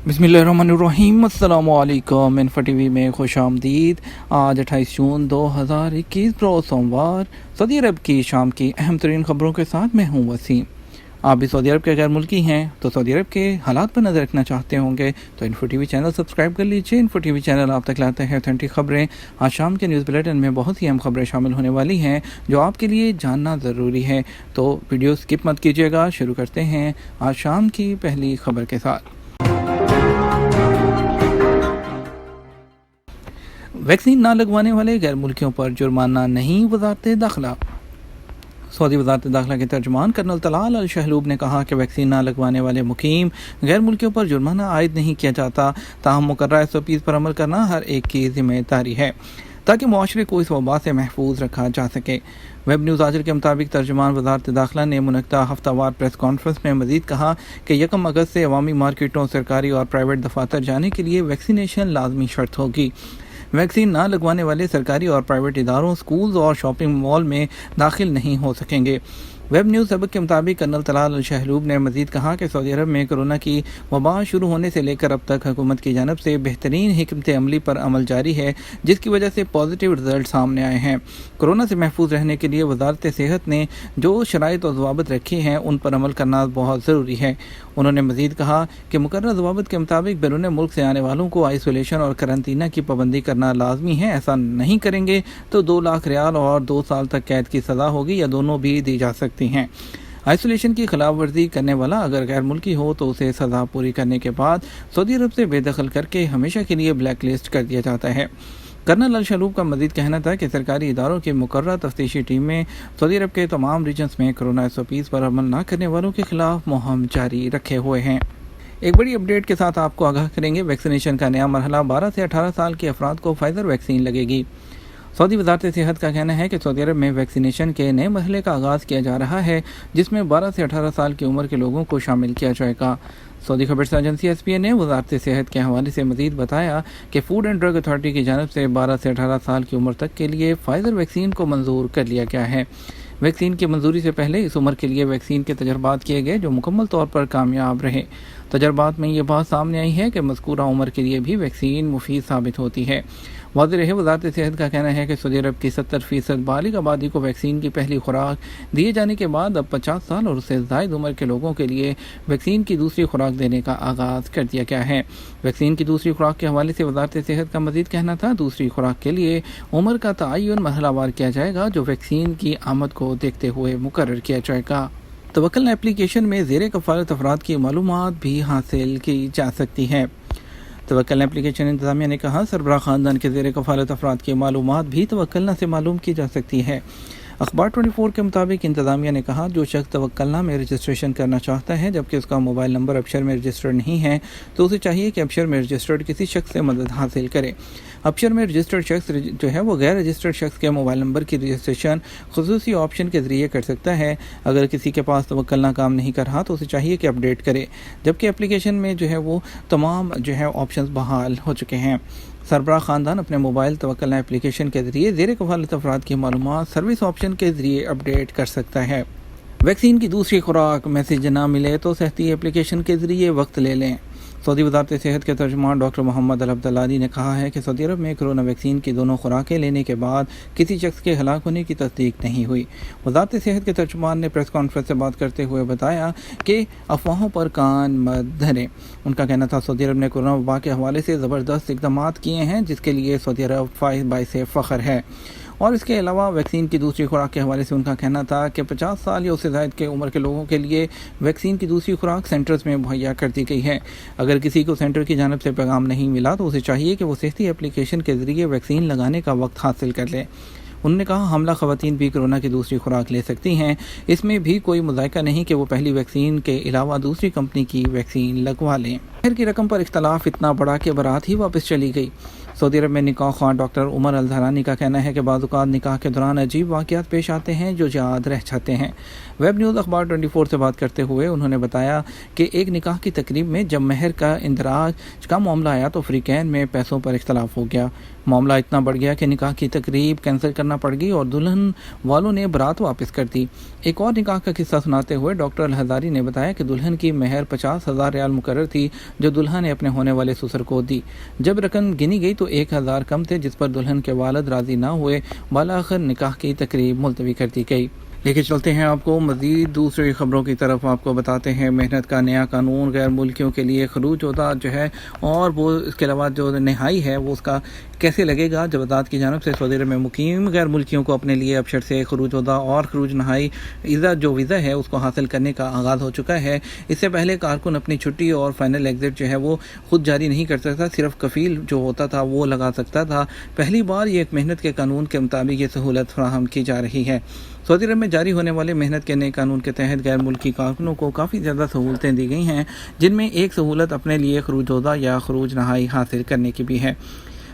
बिस्मिल्लाहिर्रहमानिर्रहीम। अस्सलामु अलैकुम। इन्फो टीवी में खुश आमदीद। आज 28 जून 2021 रोज़ सोमवार सऊदी अरब की शाम की अहम तरीन खबरों के साथ मैं हूँ वसीम। आप भी सऊदी अरब के गैर मुल्की हैं तो सऊदी अरब के हालात पर नज़र रखना चाहते होंगे तो इन्फो टीवी चैनल सब्सक्राइब कर लीजिए। इन्फो टीवी चैनल आप तक लाते हैं ऑथेंटिक खबरें। आज शाम के न्यूज़ बुलेटिन में बहुत ही अहम खबरें शामिल होने वाली हैं जो आपके लिए जानना ज़रूरी है, तो वीडियो स्किप मत कीजिएगा। शुरू करते हैं आज शाम की पहली खबर के साथ। वैक्सीन ना लगवाने वाले गैर मुल्कियों पर जुर्माना नहीं, वज़ारत दाखिला। सऊदी वज़ारत दाखिला के तर्जुमान कर्नल तलाल अल शहलूब ने कहा कि वैक्सीन ना लगवाने वाले मुकीम गैर मुल्कियों पर जुर्माना आयद नहीं किया जाता, ताहम मुकर्रर SOPs पर अमल करना हर एक की जिम्मेदारी है ताकि मुआशरे को इस वबा से महफूज रखा जा सके। वेब न्यूज़ आजर के मुताबिक तर्जुमान वज़ारत दाखिला ने मुनक्किदा हफ्तावार प्रेस कॉन्फ्रेंस में मजीद कहा कि 1 अगस्त से अवामी मार्केटों, सरकारी और प्राइवेट दफातर जाने के लिए वैक्सीनेशन लाजमी शर्त होगी। वैक्सीन ना लगवाने वाले सरकारी और प्राइवेट इदारों, स्कूल्स और शॉपिंग मॉल में दाखिल नहीं हो सकेंगे। वेब न्यूज़ सबक के मुताबिक कर्नल तलाल अल शहलूब ने मजीद कहा कि सऊदी अरब में कोरोना की वबा शुरू होने से लेकर अब तक हुकूमत की जानब से बेहतरीन हिकमत अमली पर अमल जारी है, जिसकी वजह से पॉजिटिव रिजल्ट सामने आए हैं। कोरोना से महफूज रहने के लिए वजारत सेहत ने जो शराइत और ज़वाबित रखे हैं उन पर अमल करना बहुत ज़रूरी है। उन्होंने मजीद कहा कि मुकर्रर ज़वाबित के मुताबिक बैरून मुल्क से आने वालों को आइसोलेशन और करंतना की पाबंदी करना लाजमी है। ऐसा नहीं करेंगे तो 2 लाख रियाल और 2 साल तक कैद की सज़ा होगी या दोनों भी दी जा सकती हैं। आइसोलेशन की खिलाफ वर्जी करने वाला अगर गैर मुल्की हो तो उसे सज़ा पूरी करने के बाद सऊदी अरब से बेदखल करके हमेशा के लिए ब्लैक लिस्ट कर दिया जाता है। कर्नल अल शलूब का मजीद कहना था कि सरकारी इदारों की मुकर्रर तफ्तीशी टीमें सऊदी अरब के तमाम रीजन्स में कोरोना SOPs पर अमल न करने वालों के खिलाफ मुहिम जारी रखे हुए हैं। एक बड़ी अपडेट के साथ आपको आगाह करेंगे। वैक्सीनेशन का नया मरहला 12 से 18 साल के अफराद को फाइज़र वैक्सीन लगेगी। सऊदी वज़ारत सेहत का कहना है कि सऊदी अरब में वैक्सीनेशन के नए मरहले का आगाज़ किया जा रहा है, जिसमें 12 से 18 साल की उम्र के लोगों को शामिल किया जाएगा। सऊदी खबर एजेंसी SPA ने वज़ारत सेहत के हवाले से मजीद बताया कि फूड एंड ड्रग अथॉरिटी की जानब से 12 से 18 साल की उम्र तक के लिए फाइज़र वैक्सीन को मंजूर कर लिया गया है। वैक्सीन की मंजूरी से पहले इस उम्र के लिए वैक्सीन के तजर्बात किए गए जो मुकम्मल तौर पर कामयाब रहे। तजर्बात में ये बात सामने आई है कि मज़कूरा उम्र के लिए भी वैक्सीन मुफीद साबित होती है। वाज़ेह रहे, वज़ारत सेहत का कहना है कि सऊदी अरब की 70% बालिग आबादी को वैक्सीन की पहली खुराक दिए जाने के बाद अब 50 साल और उससे ज़ायद उम्र के लोगों के लिए वैक्सीन की दूसरी खुराक देने का आगाज़ कर दिया गया है। वैक्सीन की दूसरी खुराक के हवाले से वज़ारत सेहत का मजीद कहना था, दूसरी खुराक के लिए उम्र का तयन मरहलावार किया जाएगा जो वैक्सीन की आमद को देखते हुए मुकर्रर किया जाएगा। तवक्कल एप्लीकेशन में ज़ेर कफ़ालत अफराद की मालूमात भी हासिल की जा सकती है। तवक्कल एप्लीकेशन इंतज़ामिया ने कहा, सरबराह ख़ानदान के ज़ेर कफ़ालत अफराद की मालूमात भी तवक्कलना से मालूम की जा सकती है। अखबार 24 के मुताबिक इंतज़ामिया ने कहा, जो शख्स तवक्कलना में रजिस्ट्रेशन करना चाहता है जबकि उसका मोबाइल नंबर अबशर में रजिस्टर्ड नहीं है तो उसे चाहिए कि अबशर में रजिस्टर्ड किसी शख्स से मदद हासिल करे। अबशर में रजिस्टर्ड शख्स जो है वो गैर रजिस्टर्ड शख्स के मोबाइल नंबर की रजिस्ट्रेशन खुसूसी ऑप्शन के ज़रिए कर सकता है। अगर किसी के पास तवक्कलना काम नहीं कर रहा तो उसे चाहिए कि अपडेट करे, जबकि एप्लीकेशन में जो है वो तमाम जो है ऑप्शंस बहाल हो चुके हैं। सरबराह ख़ानदान अपने मोबाइल तवक्कलना एप्लीकेशन के ज़रिए ज़ेर कफ़ालत अफराद की मालूमात सर्विस ऑप्शन के ज़रिए अपडेट कर सकता है। वैक्सीन की दूसरी खुराक मैसेज ना मिले तो सेहती एप्लीकेशन के ज़रिए वक्त ले लें। सऊदी वज़ारत सेहत के तर्जुमान डॉक्टर मोहम्मद अल अब्दुल्लादी ने कहा है कि सऊदी अरब में कोरोना वैक्सीन की दोनों खुराकें लेने के बाद किसी शख्स के हलाक होने की तस्दीक नहीं हुई। वज़ारत सेहत के तर्जुमान ने प्रेस कॉन्फ्रेंस से बात करते हुए बताया कि अफवाहों पर कान मत धरें। उनका कहना था, सऊदी अरब ने कोरोना वबा के हवाले से ज़बरदस्त इक़दाम किए हैं जिसके लिए सऊदी अरब बाइसे फ़ख्र है। और इसके अलावा वैक्सीन की दूसरी खुराक के हवाले से उनका कहना था कि 50 साल या उससे ज़ायद के उम्र के लोगों के लिए वैक्सीन की दूसरी खुराक सेंटर्स में मुहैया कर दी गई है। अगर किसी को सेंटर की जानब से पैगाम नहीं मिला तो उसे चाहिए कि वो सेहती एप्लीकेशन के ज़रिए वैक्सीन लगाने का वक्त हासिल कर ले। उन्होंने कहा, हमला ख़वातीन भी कोरोना की दूसरी खुराक ले सकती हैं, इसमें भी कोई मुज़ायका नहीं कि वो पहली वैक्सीन के अलावा दूसरी कंपनी की वैक्सीन लगवा लें। शहर की रकम पर इख्तलाफ इतना बड़ा कि बारात ही वापस चली गई। सऊदी अरब में निकाह ख्वां डॉक्टर उमर अल-ज़हरानी का कहना है कि बाज़ औक़ात निकाह के दौरान अजीब वाक़यात पेश आते हैं जो याद रह जाते हैं। वेब न्यूज़ अखबार 24 से बात करते हुए उन्होंने बताया कि एक निकाह की तकरीब में जब महर का इंदराज का मामला आया तो फ़रीक़ैन में पैसों पर इख्तलाफ हो गया। मामला इतना बढ़ गया कि निकाह की तकरीब कैंसिल करना पड़ गई और दुल्हन वालों ने बारात वापस कर दी। एक और निकाह का किस्सा सुनाते हुए डॉक्टर अल-हज़ारी ने बताया कि दुल्हन की महर 50,000 रियाल मुकर्रर थी जो दुल्हा ने अपने होने वाले ससुर को दी। जब रकम गिनी गई तो 1,000 कम थे, जिस पर दुल्हन के वालिद राज़ी ना हुए। बालाखिर निकाह की तकरीब मुलतवी कर दी गई। लेके चलते हैं आपको मज़ीद दूसरी ख़बरों की तरफ। आपको बताते हैं मेहनत का नया कानून गैर मुल्कियों के लिए खरूज होता जो है, और वो इसके अलावा जो नहाई है वो उसका कैसे लगेगा। जवादात की जानब से सऊदी अरब में मुकीम गैर मुल्कियों को अपने लिए अबशर से खरूज होता और खरूज नहाई वीज़ा है उसको हासिल करने का आगाज़ हो चुका है। इससे पहले कारकुन अपनी छुट्टी और फाइनल एग्ज़िट जो है वो खुद जारी नहीं कर सकता, सिर्फ कफ़ील जो होता था वो लगा सकता था। पहली बार ये एक मेहनत के कानून के मुताबिक ये सहूलत फराहम की जा रही है। सऊदी अरब में जारी होने वाले मेहनत के नए कानून के तहत गैर मुल्की कारकुनों को काफ़ी ज़्यादा सहूलतें दी गई हैं, जिनमें एक सहूलत अपने लिए खरूज होदा या खरूज नहाई हासिल करने की भी है।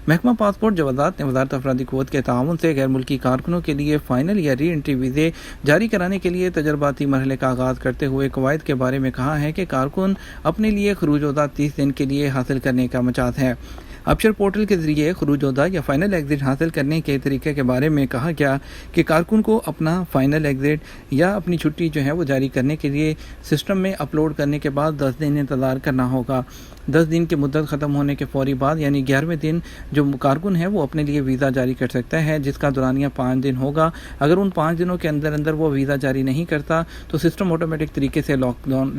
महकमा पासपोर्ट जवादात ने वज़ारत अफरादी क़ुव्वत के ताउन से गैर मुल्की कारकुनों के लिए फ़ाइनल या री एंट्री वीज़े जारी कराने के लिए तजर्बाती मरहले का आगाज़ करते हुए कवायद के बारे में कहा है कि कारकुन अपने लिए खरूज होदा 30 दिन के लिए हासिल करने का मजाज है। अबशर पोर्टल के ज़रिए खरूज होदा या फ़ाइनल एग्ज़िट हासिल करने के तरीके के बारे में कहा गया कि कारकुन को अपना फ़ाइनल एग्ज़िट या अपनी छुट्टी जो है वो जारी करने के लिए सिस्टम में अपलोड करने के बाद 10 दिन इंतज़ार करना होगा। 10 दिन की मुद्दत ख़त्म होने के फौरी बाद यानी 11वें दिन जो कारकुन है वो अपने लिए वीज़ा जारी कर सकता है, जिसका दुरानिया 5 दिन होगा। अगर उन 5 दिनों के अंदर अंदर वो वीज़ा जारी नहीं करता तो सिस्टम ऑटोमेटिक तरीके से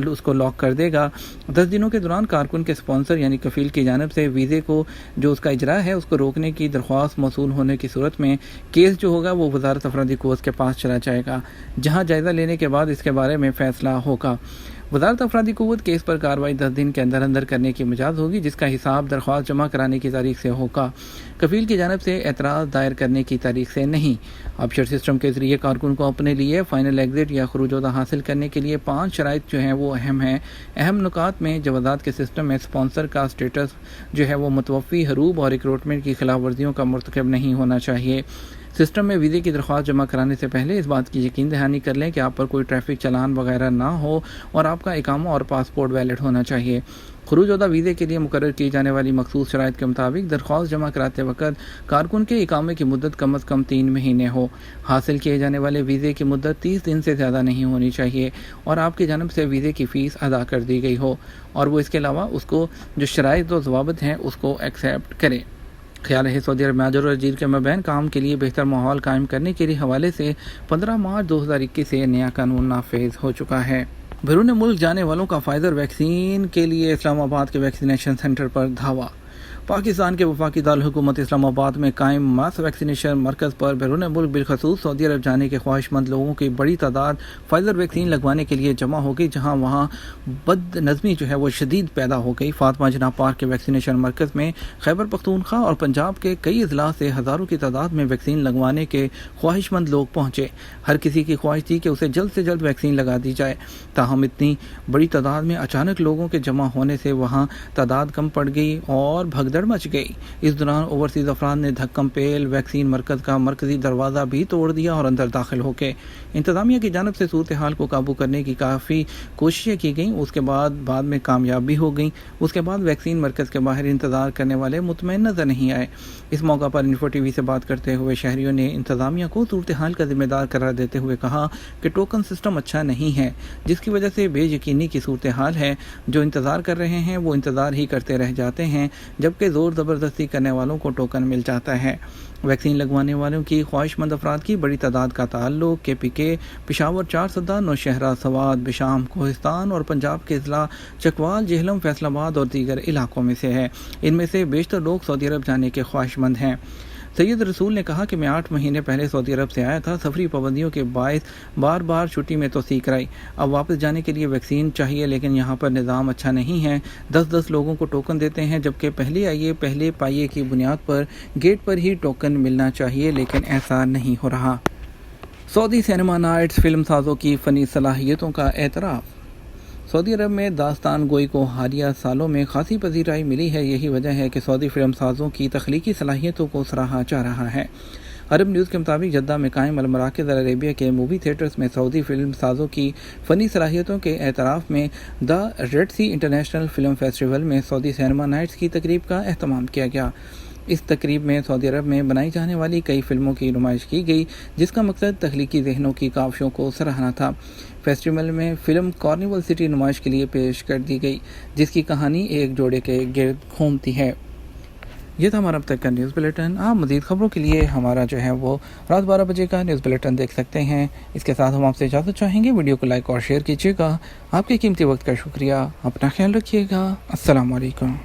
उसको लॉक कर देगा। 10 दिनों के दौरान कारकुन के स्पॉन्सर यानी कफ़ील की जानिब से वीज़े को जो उसका इजरा है उसको रोकने की दरख्वास्त मौसूल होने की सूरत में केस जो होगा वो वज़ारत अफरादी क़ुव्वत के पास चला जाएगा, जहां जायज़ा लेने के बाद इसके बारे में फ़ैसला होगा। वज़ारत अफरादी क़ुव्वत केस पर कार्रवाई 10 दिन के अंदर अंदर करने की मिजाज होगी, जिसका हिसाब दरख्वास्त जमा कराने की तारीख से होगा, कफ़ील की जानिब से एतराज़ दायर करने की तारीख से नहीं। अबशर सिस्टम के ज़रिए कारकुन को अपने लिए फ़ाइनल एग्ज़िट या खरूज होदा हासिल करने के लिए 5 शराइत जो हैं वो अहम हैं। अहम नुकात में जवादात के सिस्टम में स्पॉन्सर का स्टेटस जो है वो मुतवफ़ी हरूब और रिक्रूटमेंट की खिलाफ वर्जियों का मर्तकब नहीं होना चाहिए। सिस्टम में वीज़े की दरख्वास्त जमा कराने से पहले इस बात की यकीन दहानी कर लें कि आप पर कोई ट्रैफिक चालान वगैरह ना हो और आपका इकामा और पासपोर्ट वैलिड होना चाहिए। खरूज होदा वीज़े के लिए मुकर्रर की जाने वाली मखसूस शराइत के मुताबिक दरख्वास्त जमा कराते वक्त कारकुन के इकामे की मुद्दत कम अज़ कम 3 महीने हो। हासिल किए जाने वाले वीज़े की मुद्दत 30 दिन से ज़्यादा नहीं होनी चाहिए और आपकी जानिब से वीज़े की फ़ीस अदा कर दी गई हो और वो इसके अलावा उसको जो शराइत व ज़वाबित हैं उसको एक्सेप्ट करे। ख्याल है सऊदी अरब में अजर और अजीर के मबैन काम के लिए बेहतर माहौल कायम करने के हवाले से 15 मार्च 2021 से नया कानून नाफिज हो चुका है। बैरून मुल्क जाने वालों का फाइज़र वैक्सीन के लिए इस्लामाबाद के वैक्सीनेशन सेंटर पर धावा। पाकिस्तान के वफाकी दारुल-हुकूमत इस्लामाबाद में कायम मास वैक्सीनेशन मरकज़ पर बैरून मुल्क बिलखसूस सऊदी अरब जाने के ख्वाहिशमंद लोगों की बड़ी तादाद फाइज़र वैक्सीन लगवाने के लिए जमा हो गई, जहां वहां बदनज़मी जो है वो शदीद पैदा हो गई। फातिमा जिन्ना पार्क के वैक्सीनेशन मरकज़ में खैबर पख्तूनख्वा और पंजाब के कई अजला से हज़ारों की तादाद में वैक्सीन लगवाने के ख्वाहिशमंद लोग पहुँचे। हर किसी की ख्वाहिश थी कि उसे जल्द से जल्द वैक्सीन लगा दी जाए, ताहम इतनी बड़ी तादाद में अचानक लोगों के जमा होने से वहाँ तादाद कम पड़ गई और भगदड़ मच गई। इस दौरान ओवरसीज़ अफराद ने धक्कम पेल वैक्सीन मरकज़ का मरकज़ी दरवाज़ा भी तोड़ दिया और अंदर दाखिल हो गए। इंतज़ामिया की जानिब से सूरत हाल को काबू करने की काफ़ी कोशिशें की गईं, उसके बाद में कामयाब भी हो गई। उसके बाद वैक्सीन मरकज़ के बाहर इंतज़ार करने वाले मुतमईन नज़र नहीं आए। इस मौका पर इन्फो टीवी से बात करते हुए शहरियों ने इंतज़ामिया को सूरत हाल का जिम्मेदार करार देते हुए कहा कि टोकन सिस्टम अच्छा नहीं है, जिसकी वजह से बेयकीनी की सूरत हाल है। जो इंतज़ार कर रहे हैं वो इंतज़ार ही करते रह जाते हैं, जबकि ज़ोर ज़बरदस्ती करने वालों को टोकन मिल जाता है। वैक्सीन लगवाने वालों की ख्वाहिशमंद अफराद की बड़ी तादाद का ताल्लुक KPK, पेशावर, चारसदा, नौशहरा, सवात, बिशाम, कोहिस्तान और पंजाब के अजला चकवाल, जेहलम, फैसलाबाद और दीगर इलाकों में से है। इनमें से बेशतर लोग सऊदी अरब जाने के ख्वाहिशमंद हैं। सैयद रसूल ने कहा कि मैं 8 महीने पहले सऊदी अरब से आया था। सफरी पाबंदियों के बायस बार बार छुट्टी में तोसीक कराई। अब वापस जाने के लिए वैक्सीन चाहिए, लेकिन यहाँ पर निज़ाम अच्छा नहीं है। 10-10 लोगों को टोकन देते हैं, जबकि पहले आइए पहले पाइए की बुनियाद पर गेट पर ही टोकन मिलना चाहिए, लेकिन ऐसा नहीं हो रहा। सऊदी सिनेमा नाइट्स फिल्म साजों की फ़नी सलाहियतों का एतराफ़। سعودی عرب میں داستان گوئی کو حالیہ سالوں میں خاصی پذیرائی ملی ہے. یہی وجہ ہے کہ سعودی فلم سازوں کی تخلیقی صلاحیتوں کو سراہا جا رہا ہے. عرب نیوز کے مطابق جدہ میں قائم المراکز العربیہ کے مووی تھیٹرز میں سعودی فلم سازوں کی فنی صلاحیتوں کے اعتراف میں دا ریڈ سی انٹرنیشنل فلم فیسٹیول میں سعودی سینما نائٹس کی تقریب کا اہتمام کیا گیا. اس تقریب میں سعودی عرب میں بنائی جانے والی کئی فلموں کی نمائش کی گئی جس کا مقصد تخلیقی ذہنوں کی کاوشوں کو سراہنا تھا. فیسٹیول میں فلم کارنیول سٹی نمائش کے لیے پیش کر دی گئی جس کی کہانی ایک جوڑے کے گرد گھومتی ہے. یہ تھا ہمارا اب تک کا نیوز بلیٹن. آپ مزید خبروں کے لیے ہمارا وہ رات 12 بجے کا نیوز بلیٹن دیکھ سکتے ہیں. اس کے ساتھ ہم آپ سے اجازت چاہیں گے. ویڈیو کو لائک اور شیئر کیجیے گا. آپ کے قیمتی وقت کا شکریہ. اپنا خیال رکھیے گا. السلام علیکم.